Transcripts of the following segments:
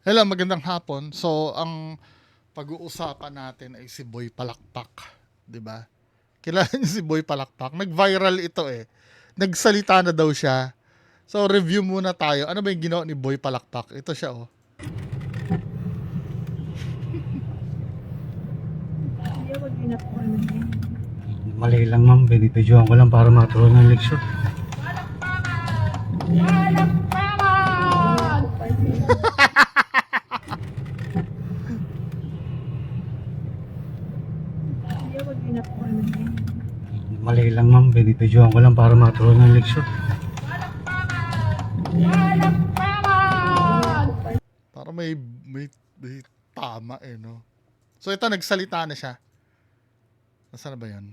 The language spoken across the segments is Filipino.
Hello, magandang hapon. So, ang pag-uusapan natin ay si Boy Palakpak, 'di ba? Kilala niyo si Boy Palakpak? Nag-viral ito eh. Nagsalita na daw siya. So, review muna tayo. Ano ba yung ginawa ni Boy Palakpak? Ito siya oh. Mali lang ma'am, binibidyoan ko lang para maturuan ng leksyon. Mali lang ma'am, binibidyoan ko lang para maturuan ng leksyon. Para may tama eh, no? So, ito nagsalita na siya. Nasaan na ba 'yan?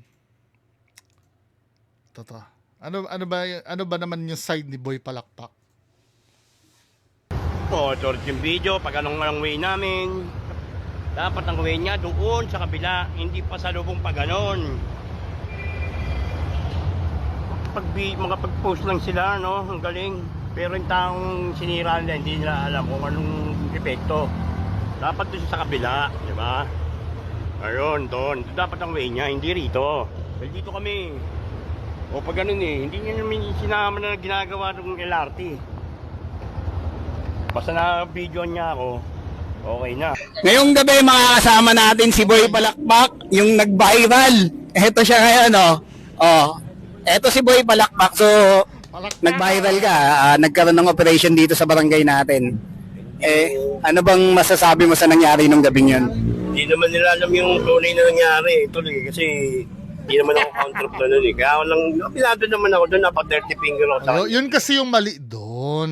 Ito to. Ano ba naman yung side ni Boy Palakpak? Short yung video, pag anong way namin, dapat ang way niya doon sa kabila, hindi pa sa lubong pa ganon. Makapag-post lang sila, no? Ang galing. Pero yung taong sinira nila, hindi nila alam kung anong epekto. Dapat doon sa kabila, di ba? Ayun, doon. Dapat ang way niya, hindi rito. Dahil dito kami. O pag ganun hindi niya namin sinama na ginagawa ng LRT. Basta na video niya ako, okay na. Ngayong gabi makakasama natin si Boy Palakpak, yung nag-viral. Eto siya ngayon, oh. Oh. Eto si Boy Palakpak. So, Palakpak! nag-viral ka. Nagkaroon ng operation dito sa barangay natin. Ano bang masasabi mo sa nangyari nung gabing yun? Hindi naman nila alam yung tunay na nangyari. Ito kasi hindi naman ako counterplan nun Kaya ako lang, pinado naman ako doon, napa 30 finger ako sa Yun kasi yung mali doon.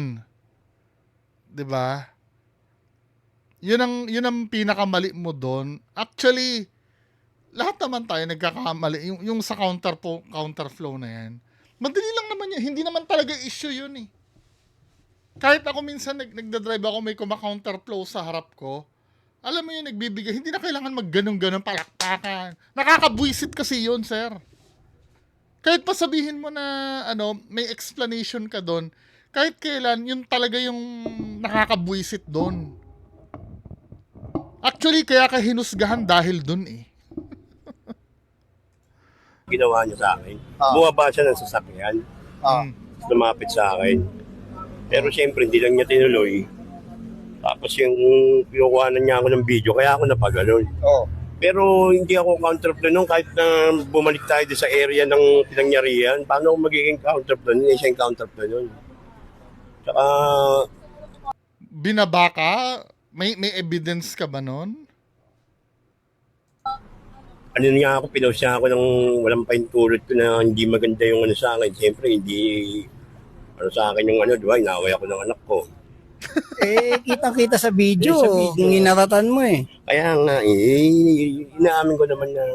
'Di ba? Yun ang pinakamali mo doon. Actually, lahat naman tayo nagkakamali. Yung sa counterflow na yan. Madali lang naman yun. Hindi naman talaga issue yun eh. Kahit ako minsan nagdadrive ako, may counterflow sa harap ko. Alam mo yun, nagbibigay. Hindi na kailangan magganong-ganon palakpakan. Nakakabwisit kasi yun, sir. Kahit pa sabihin mo na may explanation ka doon, kahit kailan, yun talaga yung nakakabwisit doon. Actually, kaya ka hinusgahan dahil doon eh. ginawa niya sa akin. Bumaba siya ng sasakyan, Mm. lumapit sa akin. Pero siyempre, hindi lang niya tinuloy. Tapos yung kinukuhanan niya ako ng video, kaya ako napaganon. Pero hindi ako counterplan nun kahit na bumalik tayo sa area ng pinangyarihan. Paano ako magiging counterplan? Hindi siya yung counterplan nun. Tsaka, Binaba ka? May evidence ka ba nun? ano niya ako, pinost niya ako ng walang paintulot ko na hindi maganda yung sa akin. Siyempre, hindi sa akin yung di ba, inaway ako ng anak ko. Kitang-kita sa video. Yung inaratan mo eh. Kaya nga, inaamin ko naman na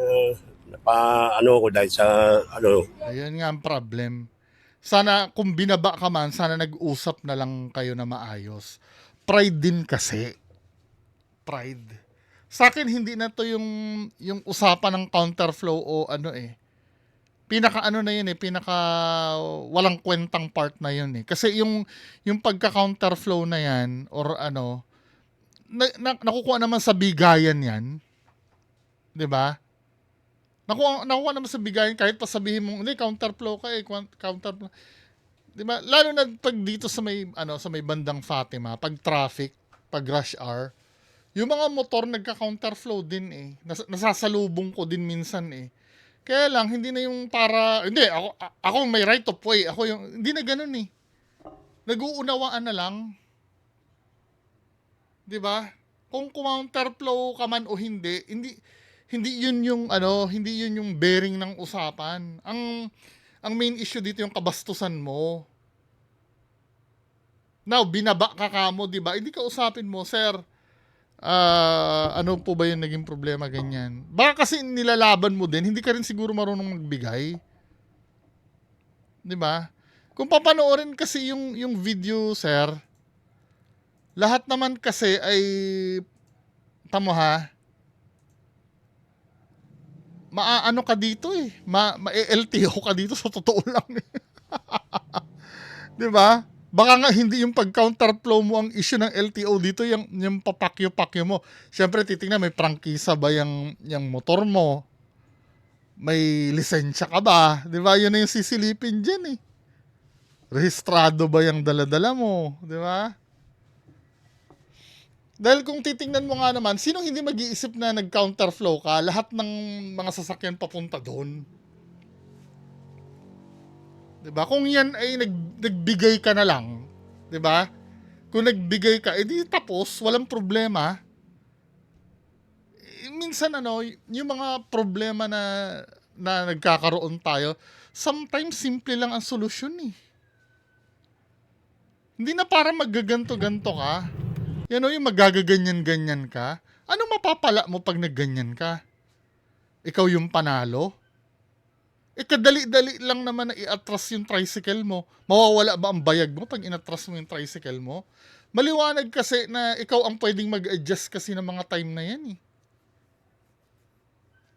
ko dahil sa Ayun nga ang problem. Sana kung binaba ka man, sana nag-usap na lang kayo na maayos. Pride din kasi. Pride. Sa akin, hindi na to yung usapan ng counterflow o pinaka na yun pinaka walang kwentang part na yun eh. Kasi yung pagka-counterflow na yan, or nakukuha naman sa bigayan yan. 'Di ba? Nakuha naman sa bigayan kahit pa sabihin mo, hindi, counterflow ka counterflow. 'Di ba? Lalo na pag dito sa may bandang Fatima, pag traffic, pag rush hour, yung mga motor nagka-counterflow din eh. Nasasalubong ko din minsan eh. Kaya lang, hindi na yung hindi, ako may right of way. Ako hindi na ganun eh. Nag-uunawaan na lang. 'Di ba? Kung counterflow ka man o hindi yun yung bearing ng usapan. Ang main issue dito yung kabastusan mo. Now, binaba ka kamo, 'di ba? Hindi ka usapin mo, sir. Ano po ba yung naging problema ganyan? Baka kasi nilalaban mo din, hindi ka rin siguro marunong magbigay. 'Di ba? Kung papanoorin kasi yung video, sir, lahat naman kasi ay tamo ha. Maaano ka dito ma-LTO ka dito sa totoo lang. 'Di ba? Baka nga hindi yung pag-counterflow mo ang issue ng LTO dito, yung papakyo-pakyo mo. Siyempre, titingnan, may prangkisa ba yung motor mo? May lisensya ka ba? Di ba? Yun na yung sisilipin dyan eh. Rehistrado ba yung daladala mo? Di ba? Dahil kung titingnan mo nga naman, sino hindi mag-iisip na nag-counterflow ka? Lahat ng mga sasakyan papunta doon. Diba? Kung yan ay nagbigay ka na lang, 'di ba? Kung nagbigay ka, edi tapos, walang problema. Minsan yung mga problema na nagkakaroon tayo, sometimes simple lang ang solusyon eh. Hindi na para magaganto-ganto ka. Yan yung magagaganyan-ganyan ka. Ano mapapala mo pag nagganyan ka? Ikaw yung panalo? Kadali-dali lang naman na i-atras yung tricycle mo. Mawawala ba ang bayag mo pag inatras mo yung tricycle mo? Maliwanag kasi na ikaw ang pwedeng mag-adjust kasi ng mga time na yan eh.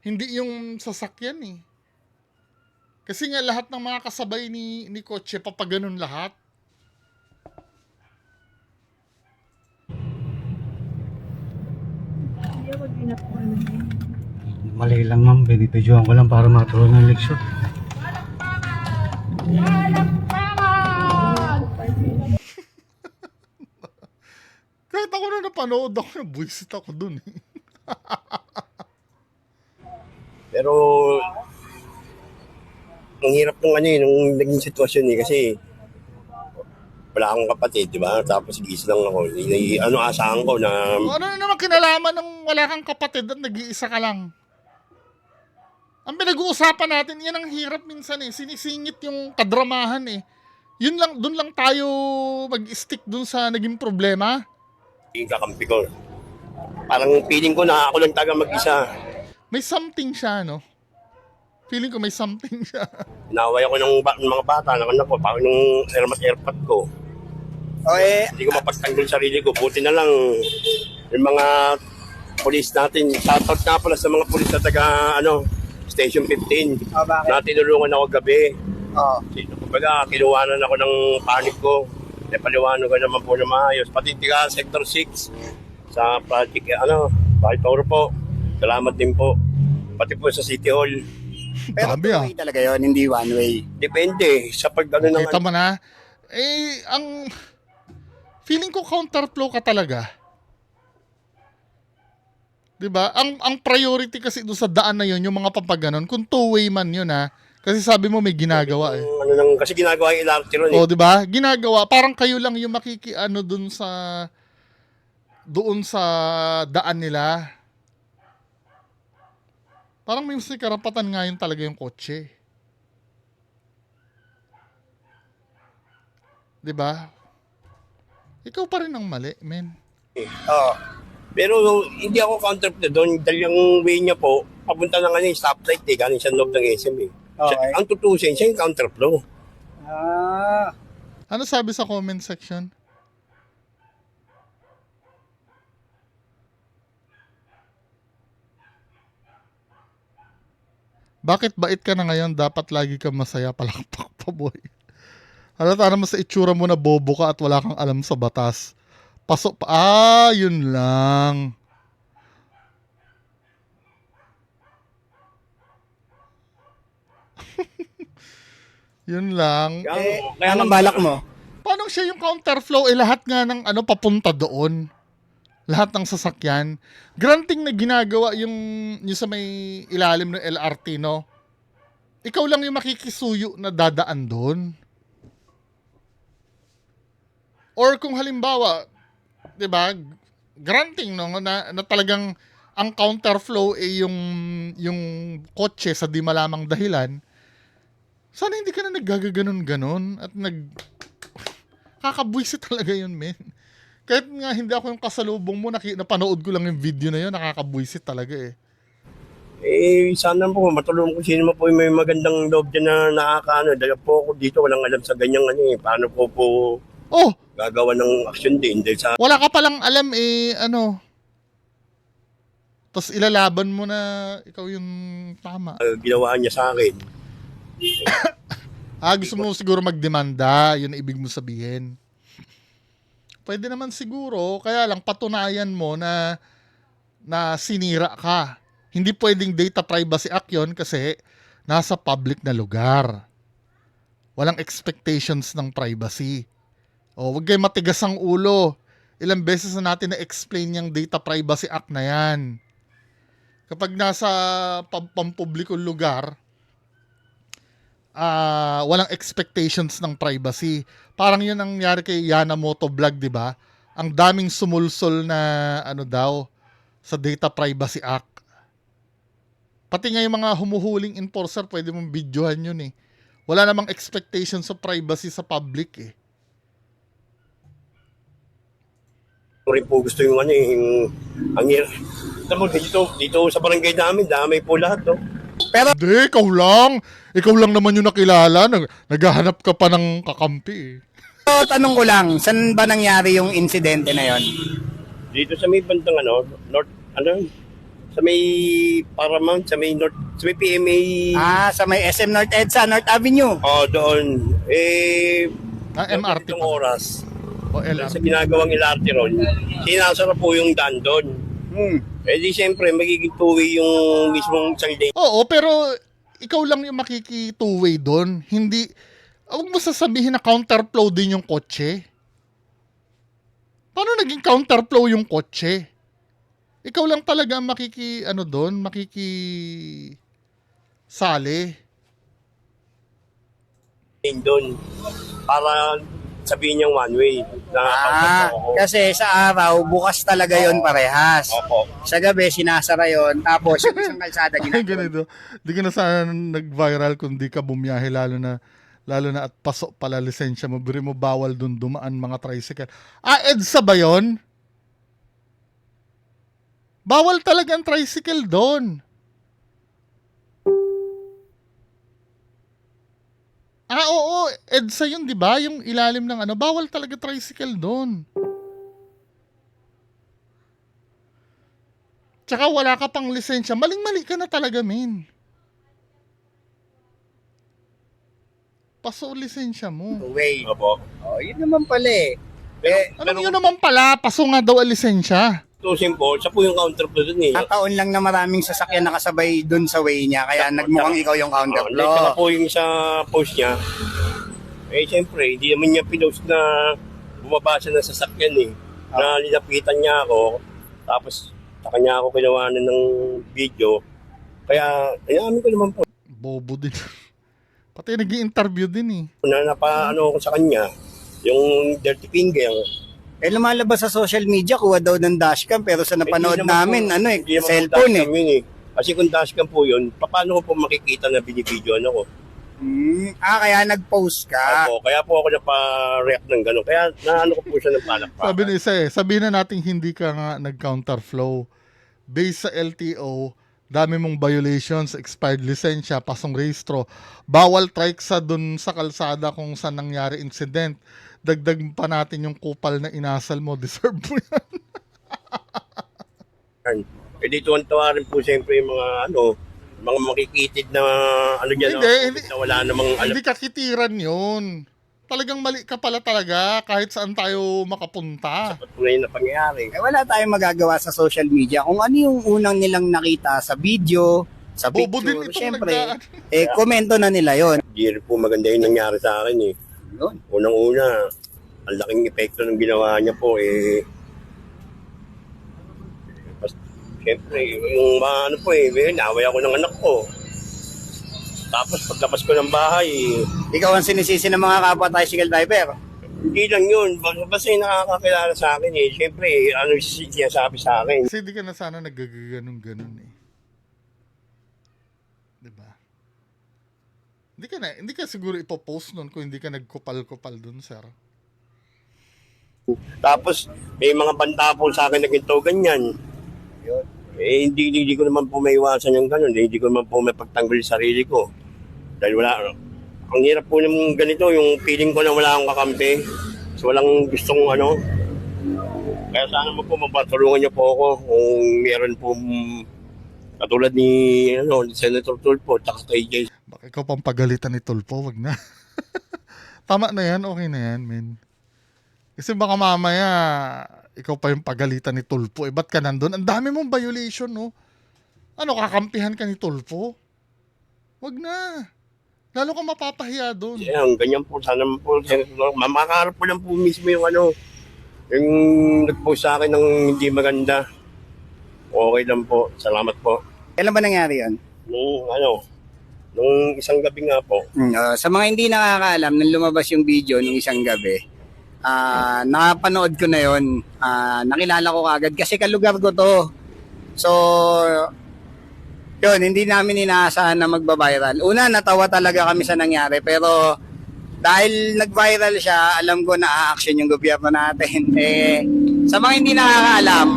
Hindi yung sasakyan eh. Kasi nga lahat ng mga kasabay ni kotse, papaganon lahat. Mali lang ma'am, binibidyoan ko lang para maturuan ng leksyon. Kahit ako na napanood ako, nabuisit ako dun eh. Pero, ang hirap nung nung naging sitwasyon eh, kasi wala akong kapatid, di ba? Tapos isa lang ako. Asahan ko na Ano na naman kinalaman ng wala kang kapatid at nag-iisa ka lang? Ang pinag-uusapan natin, yan ang hirap minsan eh. Sinisingit yung kadramahan eh. Yun lang, dun lang tayo mag-stick dun sa naging problema. yung kakampi ko. Parang feeling ko na ako lang taga mag-isa. May something siya, no? Feeling ko may something siya. Inaway ako ng mga bata, ng anak ko, parang nung airpot ko. Hindi ko mapagtanggol sarili ko. Buti na lang yung mga polis natin. Shoutout na pala sa mga polis na taga Station 15. Na tinulungan ako gabi. Kumbaga, kinuwanan ako ng panic ko. Paliwanag ko naman po na maayos. Pati tiga Sector 6 sa project, Bakit Toro po. Salamat din po. Pati po sa City Hall. Pero Sabi, two-way talaga yun, hindi one-way. Depende sa ng Kita mo na. Ang feeling ko counterflow ka talaga. 'Di ba? Ang priority kasi doon sa daan na 'yon, yung mga papaganon, kung two-way man 'yun kasi sabi mo may ginagawa eh. Kasi ginagawa yung LRT ron eh. Oh, 'di ba? Ginagawa, parang kayo lang yung makikiano doon sa daan nila. Parang may karapatan nga yun talaga yung kotse. 'Di ba? Ikaw pa rin ang mali, men. Pero hindi ako counterflow doon dahil yung way niya po, papunta na nga yung stoplight eh, galing sa loob ng SM eh. Okay. Ang tutusin, siya yung counterflow. Ano sabi sa comment section? Bakit bait ka na ngayon? Dapat lagi kang masaya, palakpak pa boy. Halata naman sa itsura mo na bobo ka at wala kang alam sa batas. Pasok pa. Yun lang. Yun lang. Kaya Anong balak mo? Paano siya yung counterflow? Lahat nga ng papunta doon. Lahat ng sasakyan. Granting na ginagawa yung sa may ilalim ng LRT, no? Ikaw lang yung makikisuyo na dadaan doon. Or kung halimbawa, 'di ba? Granting na talagang ang counterflow ay yung kotse sa di malamang dahilan. Sana hindi ka na naggagaganon-ganon at kakabwisit talaga yun, men. Kahit nga hindi ako yung kasalubong mo, napanood ko lang yung video na yun, nakakabwisit talaga eh. Sana po matulungan ko sino po yung may magandang loob dyan na nakakaano. Dahil po ako dito, walang alam sa ganyang paano po gagawa ng action din. Dahil sa Wala ka palang alam tapos ilalaban mo na ikaw yung tama. ginawa niya sa akin. Gusto mo siguro magdemanda, yun ang ibig mo sabihin. Pwede naman siguro, kaya lang patunayan mo na sinira ka. Hindi pwedeng Data Privacy Act yun kasi nasa public na lugar. Walang expectations ng privacy. O, wag kayo matigas ang ulo. Ilang beses na natin na-explain yung Data Privacy Act na yan. Kapag nasa pampublikong lugar, walang expectations ng privacy. Parang yun ang nangyari kay Yana Motovlog, di ba? Ang daming sumulsol na sa Data Privacy Act. Pati nga yung mga humuhuling enforcer, pwede mong videohan yun eh. Wala namang expectations sa privacy sa public eh. rin po gusto yung ang dito sa barangay namin, damay po lahat, no? Hindi, ikaw lang. Ikaw lang naman yung nakilala. Naghahanap ka pa ng kakampi eh. So, tanong ko lang, saan ba nangyari yung insidente na yon? Dito sa may bandang sa may Paramount, sa may North, sa may PMA. Sa may SM North EDSA, North Avenue. Doon. MRT itong pa. oras. O Sa LRT. ginagawang LRT ron, sinasara po yung daan doon. Di siyempre, magiging two-way yung mismong isang lane. Oo, pero ikaw lang yung makiki two-way doon. Hindi, huwag mo sasabihin na counterflow din yung kotse. Paano naging counterflow yung kotse? Ikaw lang talaga ang makiki sali. Doon. Para sabihin niyang one way. Kasi sa araw, bukas talaga yon parehas. Opo. Sa gabi, sinasara yon. Tapos, yung isang kalsada Ay, ginagawa. ganito. Di ka na sana nag-viral kung di ka bumiyahe, lalo na at pasok pala lisensya mo. Biri mo bawal dun dumaan mga tricycle. EDSA ba yun? Bawal talaga ang tricycle doon. Oo, EDSA yun, di ba? Yung ilalim ng bawal talaga tricycle doon. Tsaka wala ka pang lisensya. Maling-mali ka na talaga, min. Paso lisensya mo. Way. Opo. Yun naman pala eh. Ano yun naman pala? Paso nga daw ang lisensya. Tusin po, siya po yung counterflow doon eh. Taon lang na maraming sasakyan nakasabay dun sa way niya, kaya nagmukhang ikaw yung Like counterflow. po yung sa post niya. Siyempre, hindi naman niya pinost na bumaba siya ng sasakyan eh. Na nilapitan niya ako. Tapos, sa kanya ako ginawa ng video. Kaya, inamin ko naman po Bobo din. Pati nag-i-interview din eh. na napaano ko sa kanya. Yung dirty finger. Lumalabas sa social media, kuha daw ng dashcam, pero sa napanood Hindi naman namin, po- hindi naman po cellphone eh. dashcam yun eh. Kasi kung dashcam po yun, paano ko po makikita na binibidyoan ako? Kaya nag-post ka. Opo, kaya po ako napa-react ng gano'n. Kaya naano ko po siya ng palakpakan. Sabi ni isa sabihin na natin hindi ka nga nag-counterflow. Based sa LTO, dami mong violations, expired lisensya, pasong rehistro. Bawal trike sa dun sa kalsada kung saan nangyari incident. Dagdag pa natin yung kupal na inasal mo. Deserve mo yan. Dito ang tawarin po siyempre yung mga makikitid na dyan. Hindi. Na wala namang Hindi ka kitiran yun. Talagang mali ka pala talaga kahit saan tayo makapunta. tunay na pangyayari. Wala tayong magagawa sa social media. Kung ano yung unang nilang nakita sa video, sa Bobo din picture, itong syempre, nagdaan. komento na nila yon. Hindi rin po maganda yung nangyari sa akin eh. Yun. Unang-una, ang laking epekto ng ginawa niya po siyempre, yung naway ako ng anak ko. Tapos paglapas ko ng bahay, Ikaw ang sinisisi ng mga kapwa tricycle driver. hindi lang yun. Basta yung nakakakilala sa akin eh. Siyempre, ano yung sinasabi sa akin. Kasi di ka na sana nagagaganong-ganon eh. Diba? Hindi ka siguro ipopost nun kung hindi ka nagkupal-kupal dun, sir. Tapos, may mga banta po sa akin na ginto ganyan. Yun. Hindi ko naman po maiwasan yung ganun. Hindi ko naman po mapagtanggol sa sarili ko. Dahil ang hirap po ng ganito, yung feeling ko na wala akong kakampi. So, walang gustong Kaya sana mo po mapatulungan niyo po ako kung meron po katulad ni Senator Tulfo at kay Jay. Baka ikaw pang pagalitan ni Tulfo, wag na. Tama na yan, okay na yan, men. Kasi baka mamaya, ikaw pa yung pagalitan ni Tulfo. Eh, ba't ka nandun? Ang dami mong violation, no? Ano, kakampihan ka ni Tulfo? Wag na. Lalo ka mapapahiya doon. Yan, ganyan po. Sana po, makaharap po lang po mismo yung yung nag-post sa akin ng hindi maganda. Okay lang po. Salamat po. Kailan ba nangyari yun? Nung isang gabi nga po. Sa mga hindi nakakaalam, nung lumabas yung video nung isang gabi, nakapanood ko na yun. Nakilala ko kagad kasi kalugar ko to. So, yun, hindi namin inaasahan na magba-viral. Una, natawa talaga kami sa nangyari. Pero dahil nag-viral siya, alam ko na a-action yung gobyerno natin. Sa mga hindi nakakaalam,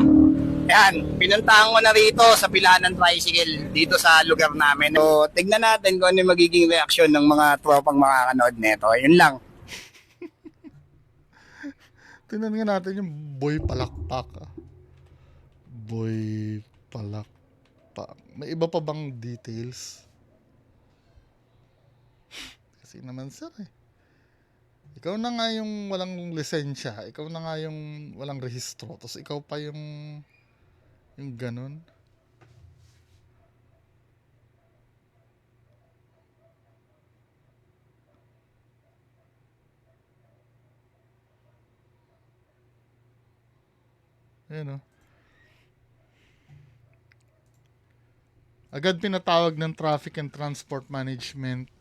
yan, pinuntahan ko na rito sa pilahan ng tricycle dito sa lugar namin. So, tignan natin kung ano yung magiging reaksyon ng mga tropang makakanood nito. Yun lang. Tingnan nga natin yung Boy Palakpak. Boy Palakpak. May iba pa bang details? Kasi naman sir eh. Ikaw na nga yung walang lisensya. Ikaw na nga yung walang rehistro. Tapos ikaw pa yung ganun. Ayan o. Agad pinatawag ng Traffic and Transport Management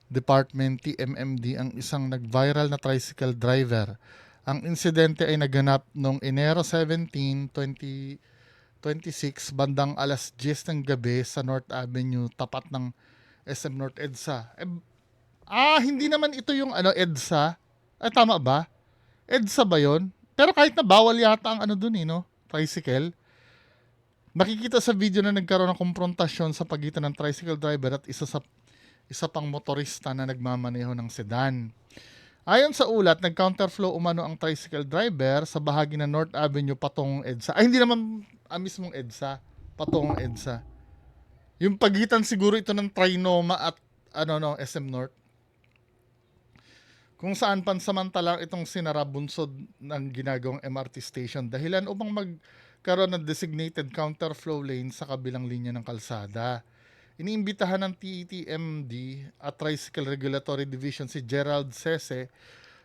Department TMMD ang isang nag-viral na tricycle driver. Ang insidente ay naganap noong Enero 17, 2026 bandang alas 10 ng gabi sa North Avenue tapat ng SM North EDSA. Hindi naman ito yung EDSA. Tama ba? EDSA ba 'yon? Pero kahit na bawal yata ang dun no? Tricycle. Makikita sa video na nagkaroon ng komprontasyon sa pagitan ng tricycle driver at isa pang motorista na nagmamaneho ng sedan. Ayon sa ulat, nag-counterflow umano ang tricycle driver sa bahagi ng North Avenue patungong EDSA. Hindi naman mismong EDSA, patungong EDSA. Yung pagitan siguro ito ng Trinoma at SM North. Kung saan pansamantalang itong sinara bunsod ng ginagawang MRT station dahilan upang magkaroon ng designated counterflow lane sa kabilang linya ng kalsada. Iniimbitahan ng TTMD at Tricycle Regulatory Division si Gerald Sese,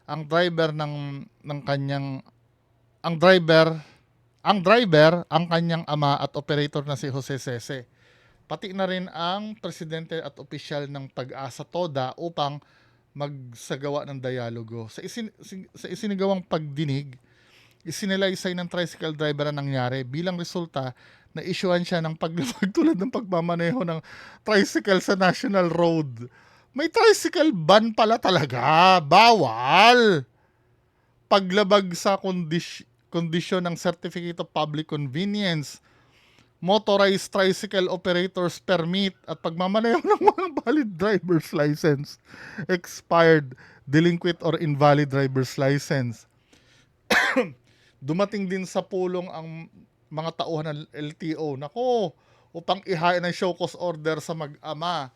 ang driver, ang kanyang ama at operator na si Jose Sese. Pati na rin ang presidente at opisyal ng Pag-asa TODA upang magsagawa ng dialogo. Sa isinagawang pagdinig, isinalaysay ng tricycle driver ang nangyari. Bilang resulta, na-issuean siya ng paglabag tulad ng pagmamaneho ng tricycle sa National Road. May tricycle ban pala talaga. Bawal! Paglabag sa kondisyon ng Certificate of Public Convenience, Motorized Tricycle Operators Permit at pagmamaneho ng mga valid driver's license, expired, delinquent or invalid driver's license. Dumating din sa pulong ang mga tauhan ng LTO. Nako, upang ihain ang show cause order sa mag-ama.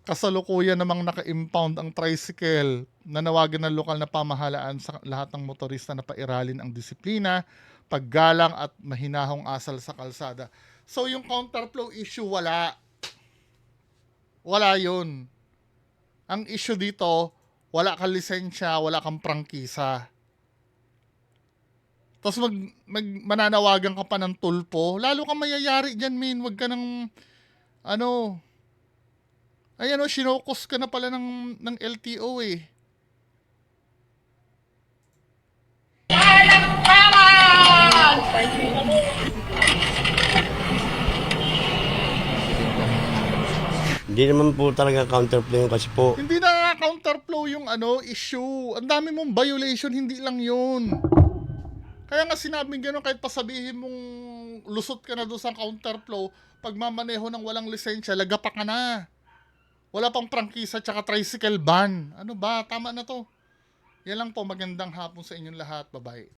Kasalukuyan namang naka-impound ang tricycle. Nanawagan ng lokal na pamahalaan sa lahat ng motorista na pairalin ang disiplina, paggalang at mahinahong asal sa kalsada. So yung counterflow issue, wala. Wala yun. Ang issue dito, wala kang lisensya, wala kang prangkisa. Tapos mananawagan ka pa ng tulpo, lalo kang mayayari dyan, min. Huwag ka ng, sinokos ka na pala ng LTO eh. Hindi naman po talaga counterflow kasi po. Hindi na counterflow yung issue. Ang dami mong violation, hindi lang yun. Kaya nga sinabing gano'n, kahit pasabihin mong lusot ka na doon sa counterflow, pagmamaneho ng walang lisensya, lagapa ka na. Wala pang prangkisa tsaka tricycle ban. Ano ba? Tama na to. Yan lang po. Magandang hapon sa inyong lahat. Bye-bye.